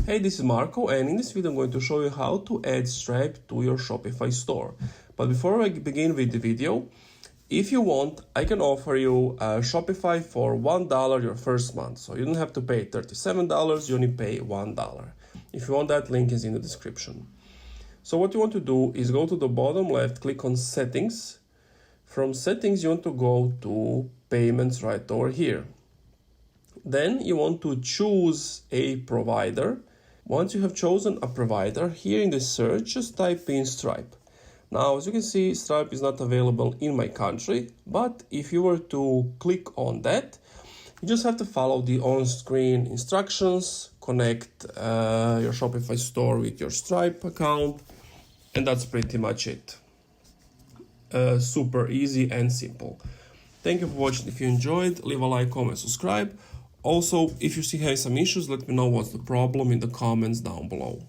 Hey, this is Marco, and in this video I'm going to show you how to add Stripe to your Shopify store. But before I begin with the video, if you want, I can offer you Shopify for $1 your first month. So you don't have to pay $37, you only pay $1. If you want, that link is in the description. So what you want to do is go to the bottom left, click on Settings. From Settings, you want to go to Payments right over here. Then you want to choose a provider. Once you have chosen a provider, here in the search, just type in Stripe. Now, as you can see, Stripe is not available in my country, but if you were to click on that, you just have to follow the on-screen instructions, connect your Shopify store with your Stripe account, and that's pretty much it. Super easy and simple. Thank you for watching. If you enjoyed, leave a like, comment, subscribe. Also, if you see have some issues, let me know what's the problem in the comments down below.